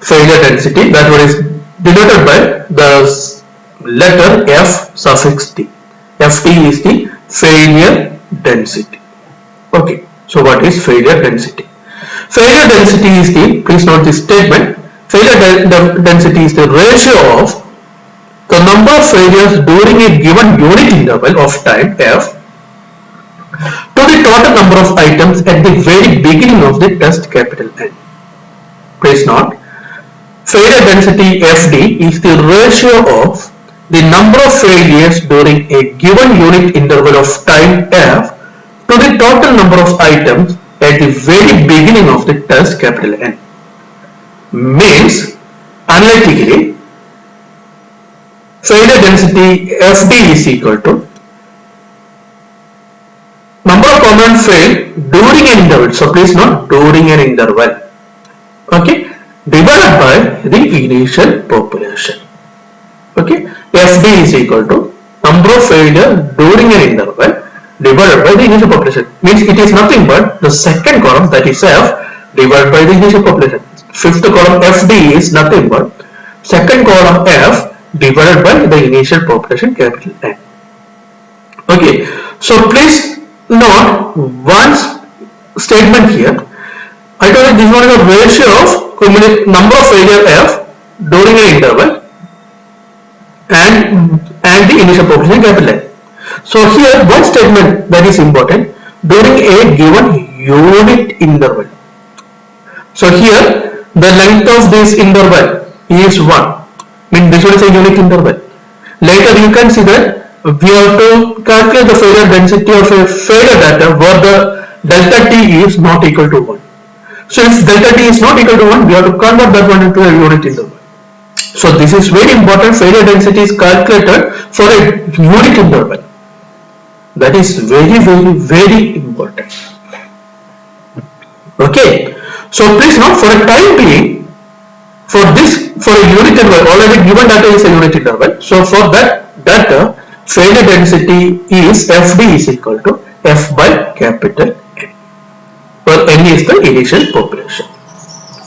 failure density, that one is denoted by the letter F suffix T. Ft is the failure density. Okay, so what is failure density? Failure density is the, please note this statement, failure density is the ratio of the number of failures during a given unit interval of time F to the total number of items at the very beginning of the test capital N. Please note, failure density Fd is the ratio of the number of failures during a given unit interval of time F to the total number of items at the very beginning of the test capital N. Means, analytically, failure density Fd is equal to number of components failed during an interval. So please note, during an interval. Okay, divided by the initial population. Okay, Fd is equal to number of failure during an interval divided by the initial population. Means it is nothing but the second column, that is F, divided by the initial population. Fifth column Fd is nothing but second column F divided by the initial population capital N. Okay, so please note one statement here. I told you this one is a ratio of number of failure F during an interval and the initial population capital N. So here one statement that is important, during a given unit interval. So here the length of this interval is 1. Means this one is a unit interval. Later you can see that we have to calculate the failure density of a failure data where the delta t is not equal to 1. So if delta t is not equal to 1, we have to convert that one into a unit interval. So this is very important. Failure density is calculated for a unit interval. That is very important. Okay. So please note, for a time being, for a unit interval, already given data is a unit interval. So for that data, failure density is Fd is equal to F by capital N, where N is the initial population,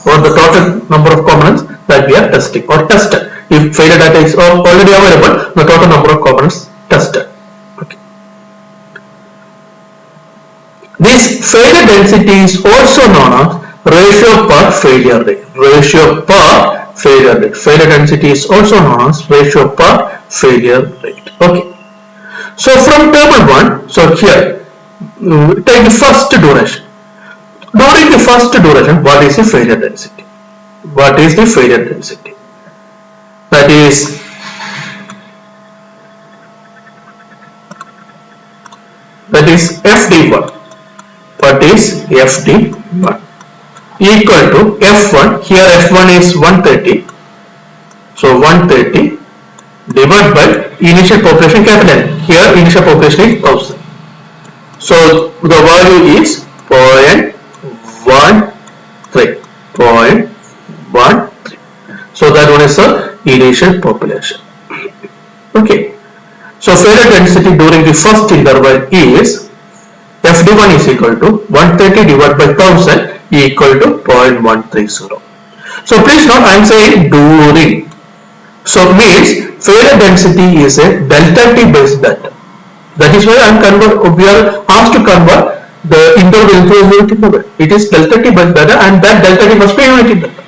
or the total number of components that we are testing or tested. If failure data is already available, the total number of components tested. Okay. This failure density is also known as ratio per failure rate. Ratio per failure rate. Failure density is also known as ratio per failure rate. Okay. So from table 1, so here take the first duration. During the first duration, what is the failure density? What is the failure density? That is Fd1. What is Fd1? Equal to F1. Here F1 is 130. So 130 divided by initial population capital N. Here initial population is 1000. So the value is 0.13. 0.13. So that one is the initial population. Okay. So failure density during the first interval is Fd1 is equal to 130 divided by 1000 equal to 0.130. So please note, I am saying during. So means failure density is a delta t based data. That is why we are asked to convert the interval into a unit interval. It is delta t based data, and that delta t must be unit interval.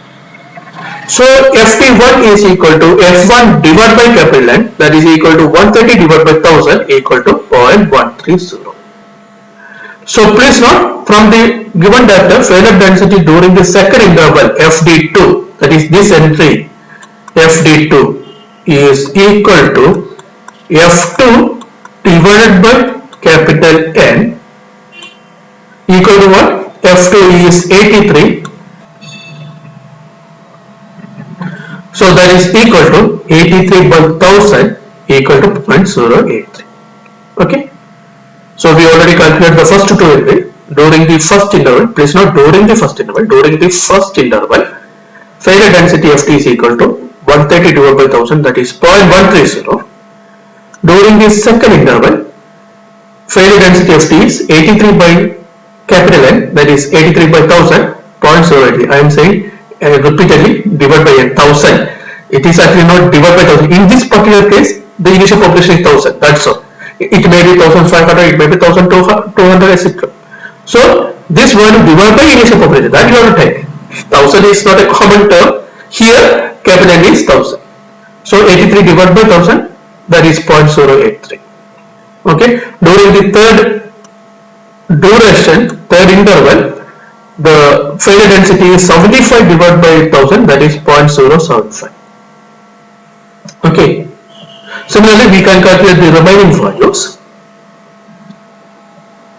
So Ft1 is equal to F1 divided by capital N, that is equal to 130 divided by 1000 equal to 0.130. So please note, from the given data, failure density during the second interval Fd2, that is this entry, Fd2 is equal to F2 divided by capital N equal to what? F2 is 83. So that is equal to 83 by 1000 equal to 0.083. Okay. So we already calculated the first two entry during the first interval. Please note, during the first interval. During the first interval, failure density Ft is equal to 130 divided by 1000, that is 0.130. During the second interval, failure density Ft is 83 by capital N, that is 83 by 1000, 0.080. I am saying repeatedly divide by 1000. It is actually not divided by 1000. In this particular case, the initial population is 1000. That's all. It may be 1500, it may be 1200, etc. So this value divided by initial population, that you have to take. 1000 is not a common term. Here, capital N is 1000. So 83 divided by 1000, that is 0.083. Okay. During the third duration, third interval, the failure density is 75 divided by 1000, that is 0.075. Okay. Similarly, we can calculate the remaining values.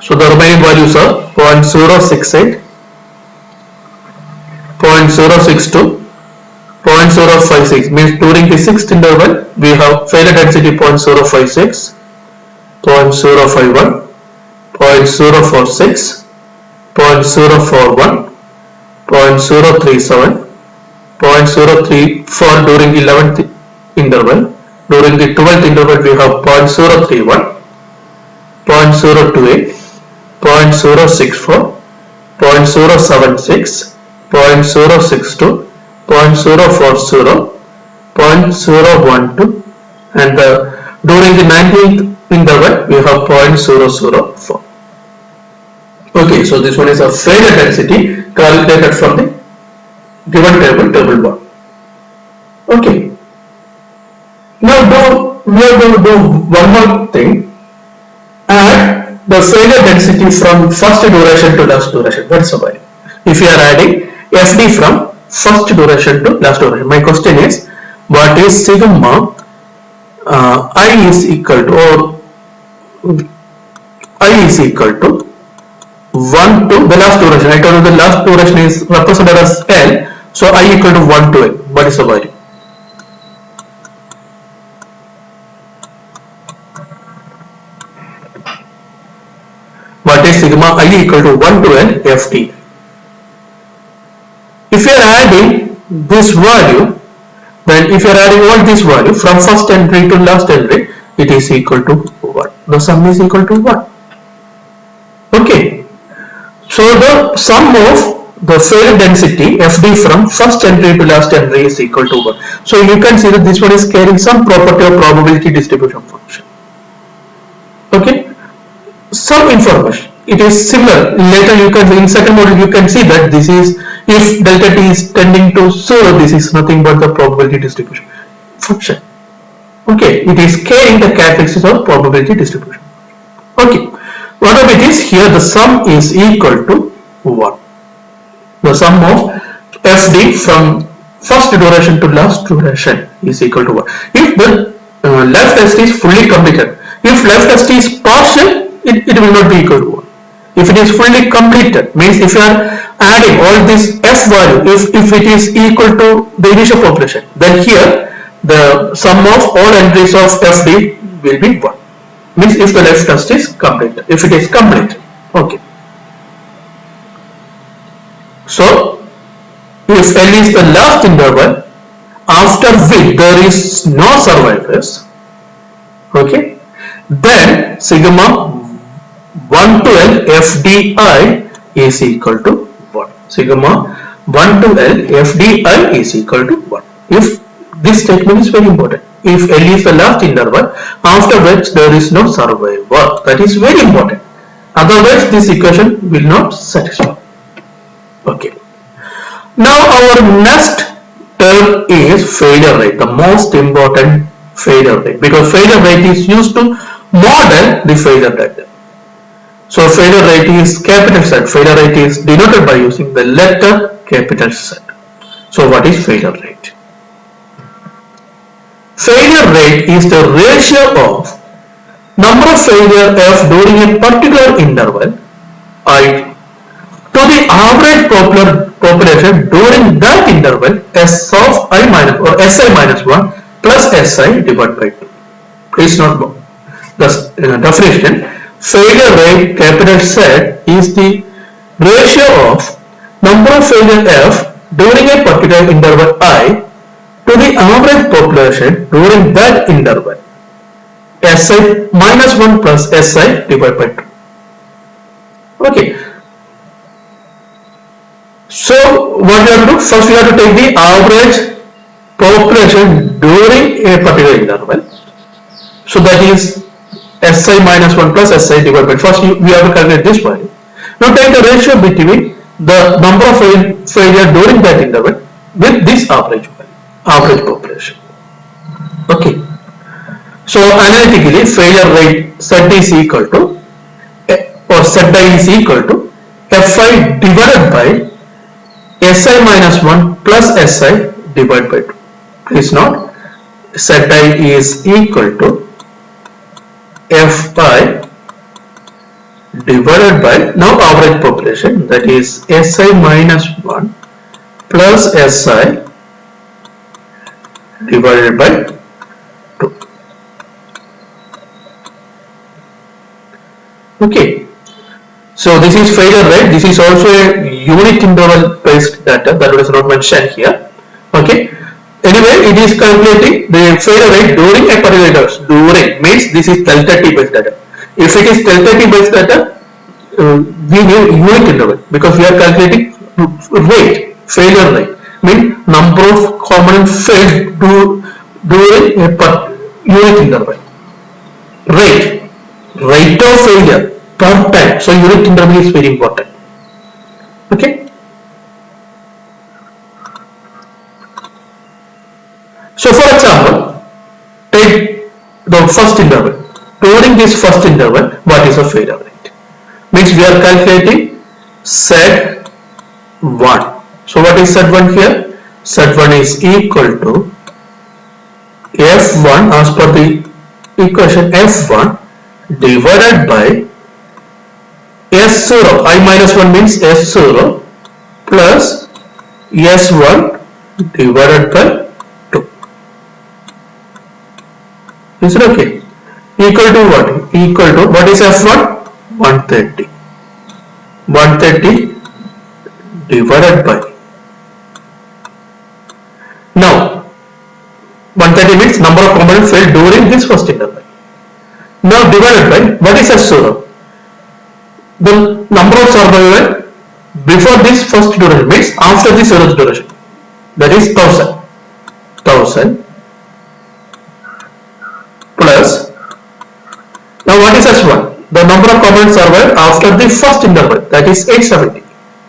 So the remaining values are 0.068, 0.062, 0.056, means during the sixth interval we have failure density 0.056, 0.051, 0.046, 0.041, 0.037, 0.034 during the 11th interval. During the 12th interval we have 0.031, 0.028, 0.064, 0.076, 0.062, 0.040, 0.012, and during the 19th interval we have 0.004. Okay, so this one is a failure density calculated from the given table, table 1. Okay. Now we are going to do one more thing. Add the failure density from first duration to last duration. That's a value. If you are adding FD from first duration to last duration, my question is, what is sigma I is equal to, or I is equal to 1 to the last duration. I told you the last duration is represented as L, so I equal to 1 to L. What is the value? What is sigma I equal to 1 to L FT? If you are adding this value, then if you are adding all this value from first entry to last entry, it is equal to 1. The sum is equal to 1. Okay. So the sum of the failure density FD from first entry to last entry is equal to 1. So you can see that this one is carrying some property of probability distribution function. Okay. Some information. It is similar. Later you can, in second model you can see that this is, if delta t is tending to 0, this is nothing but the probability distribution function. Okay, it is carrying the characteristics of probability distribution. Okay, whatever it is, here the sum is equal to 1. The sum of FD from first duration to last duration is equal to 1. If the left test is fully completed, if left test is partial, it will not be equal to 1. If it is fully completed, means if you are adding all this F value, if it is equal to the initial population, then here the sum of all entries of FD will be 1. Means if the left test is completed, if it is complete. Okay. So if L is the last interval after which there is no survivors, okay, then sigma 1 to L FDI is equal to 1. Sigma 1 to L FDI is equal to 1. If this statement is very important. If L is the last interval after which there is no survivor, that is very important. Otherwise this equation will not satisfy. Okay. Now our next term is failure rate, the most important failure rate, because failure rate is used to model the failure diagram. So failure rate is capital Z. Failure rate is denoted by using the letter capital Z. So what is failure rate? Failure rate is the ratio of number of failure F during a particular interval I to the average population during that interval S of I minus or Si minus 1 plus Si divided by 2. Please note the definition. Failure rate capital Z is the ratio of number of failure F during a particular interval I to the average population during that interval Si minus 1 plus Si divided by 2. Okay. So what we have to do? First we have to take the average population during a particular interval. So that is Si minus 1 plus Si divided by, first we have to calculate this value. Now take the ratio between the number of failure during that interval with this average value, average population. Okay. So analytically failure rate Z is equal to, or Zi is equal to Fi divided by Si minus 1 plus Si divided by 2. Please note, Zi is equal to Fi divided by, now average population, that is Si minus 1 plus Si divided by 2. Okay. So this is failure rate. This is also a unit interval based data that was not mentioned here. Okay. Anyway, it is calculating the failure rate during a particular interval. During means this is delta t based data. If it is delta t based data, we need unit interval because we are calculating rate, failure rate. Means number of components failed during a unit interval. Rate of failure per time. So unit interval is very important. Okay. So for example, take the first interval. During this first interval, what is the failure rate? Means we are calculating Z1. So what is Z1 here? Z1 is equal to F1 as per the equation F1 divided by S0, I minus 1 means S0 plus S1 divided by 2. Is it okay? Equal to what? Equal to, what is F1? 130. 130 divided by, now 130 means number of components failed during this first interval. Now divided by, what is S0? The number of survival before this first duration means after this zeroth duration, that is 1000 plus, now what is S1? The number of components survived after the first interval, that is 870.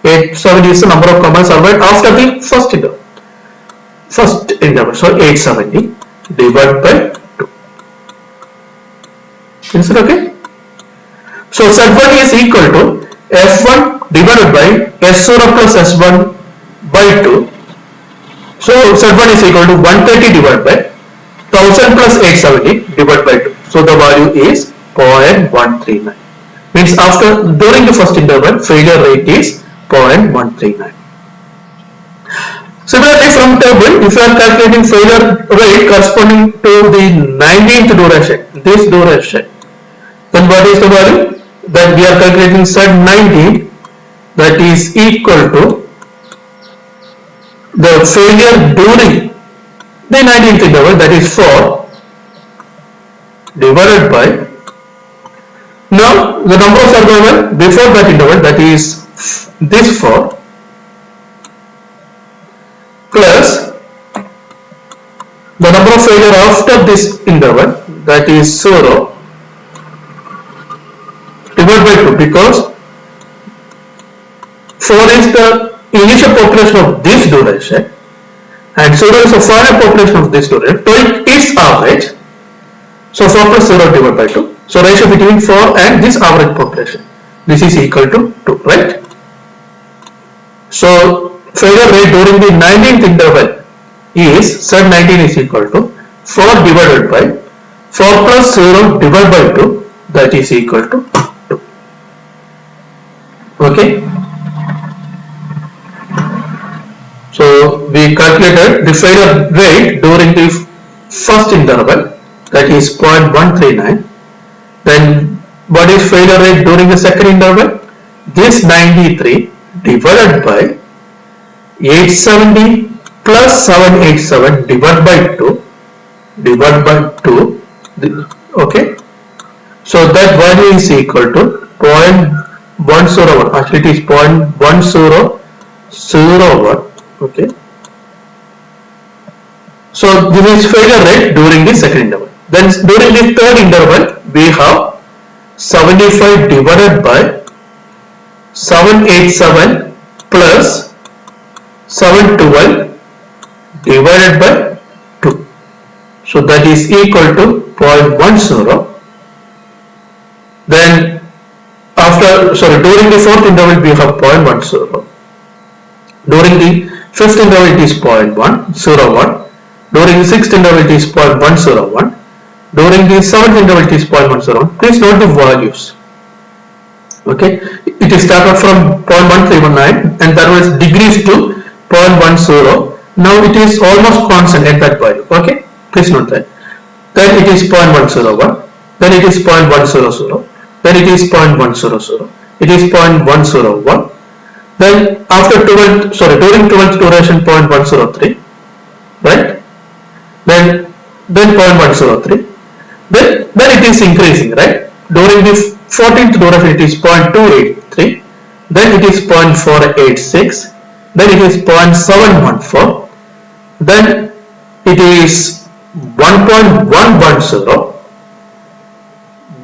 870 is the number of components survived after the first interval. So 870 divided by 2. Is it okay? So Z1 is equal to F1 divided by S0 plus S1 by 2. So Z1 is equal to 130 divided by 1000 plus 870 divided by 2. So the value is 0.139. Means after, during the first interval, failure rate is 0.139. Similarly, from table, if you are calculating failure rate corresponding to the 19th duration, this duration, then what is the value? That we are calculating Z19, that is equal to the failure during the 19th interval, that is 4 divided by, now the number of survival before that interval, that is this 4 plus the number of failure after this interval, that is 0 divided by 2, because 4 is the initial population of this duration and 0 is the final population of this duration. Take its average. So 4 plus 0 divided by 2. So ratio between 4 and this average population. This is equal to 2, right? So failure rate during the 19th interval is Z19 is equal to 4 divided by 4 plus 0 divided by 2, that is equal to 2. Okay. So we calculated the failure rate during the first interval, that is 0.139. Then what is failure rate during the second interval? This 93 divided by 870 plus 787 divided by 2 okay. So that value is equal to 0.101, actually it is 0.10 0, 1. Okay. So this is failure rate during the second interval. Then during the third interval, we have 75 divided by 787 plus 712 divided by 2. So that is equal to 0.10. Then during the fourth interval we have 0.10. During the fifth interval it is 0.101. During the sixth interval it is 0.101. During the seventh interval it is 0.101. Please note the values. Okay, it is started from 0.1319 and that was decreased to 0.10. Now it is almost constant at that value. Okay, please note that. Then it is 0.101. Then it is 0.100. Then it is 0.100. It is 0.101. Then after during 12th duration 0.103. Right? Then 0.103. Then it is increasing, right? During the 14th duration it is 0.283. Then it is 0.486. Then it is 0.714. Then it is 1.110.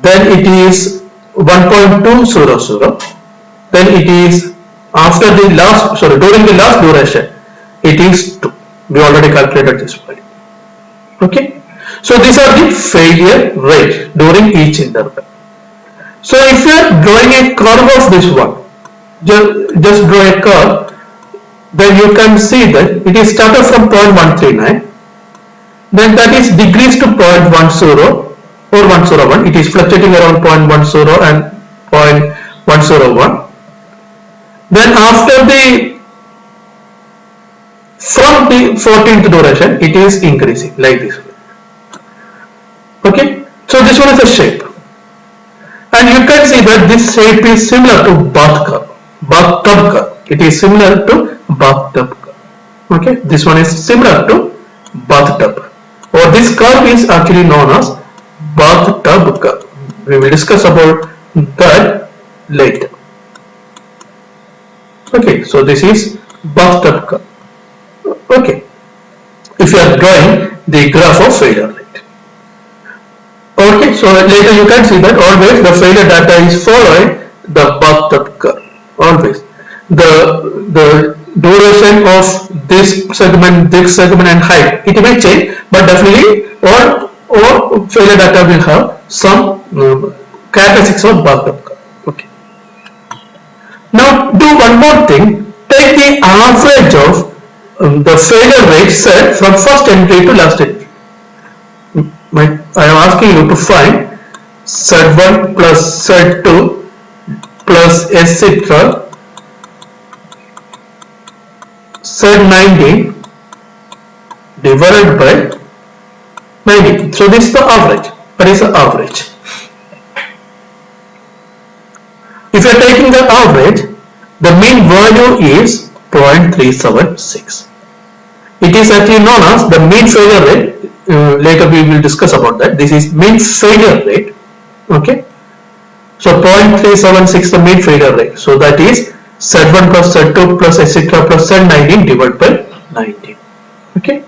Then it is 1.200. Then it is during the last duration it is 2. We already calculated this value. Okay. So these are the failure rate during each interval. So if you are drawing a curve of this one, just draw a curve, then you can see that it is started from 0.139, then that is decreased to 0.10 or 101. It is fluctuating around 0.10 and 0.101. Then from the 14th duration it is increasing like this. Okay, so this one is a shape, and you can see that this shape is similar to bathtub curve. It is similar to bathtub curve. Okay, this one is similar to bathtub, or this curve is actually known as bathtub curve. We will discuss about that later. Okay, so this is bathtub curve. Okay, if you are drawing the graph of failure rate. Okay, so later you can see that always the failure data is following the bathtub curve. Always the duration of this segment and height, it may change, but definitely all failure data will have some characteristics of bathtub curve. Okay. Now do one more thing. Take the average of the failure rate set from first entry to last entry. I am asking you to find Z1 plus Z2 plus etc. Z19 divided by 90. So this is the average. That is the average. If you are taking the average, the mean value is 0.376. It is actually known as the mean failure rate. Later we will discuss about that. This is mean failure rate. Okay. So 0.376 the mean failure rate. So that is Z1 plus Z2 plus etc. plus Z19 divided by 90. Okay.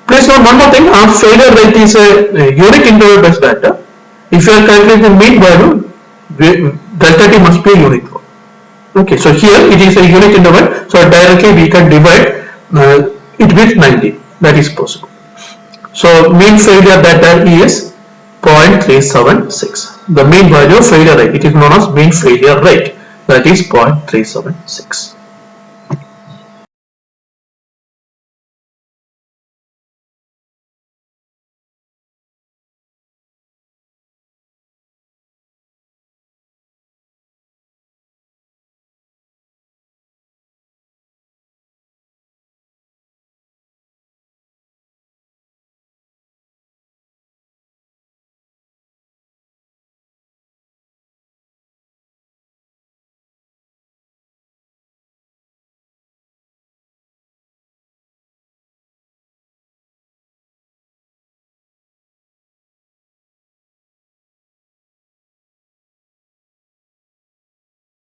Please note one more thing. Our failure rate is a unique interval based data. If you are calculating the mean value, delta t must be a unique one. Okay. So here it is a unique interval. So directly we can divide it with 90. That is possible. So mean failure data is 0.376. The mean value of failure rate, it is known as mean failure rate, that is 0.376.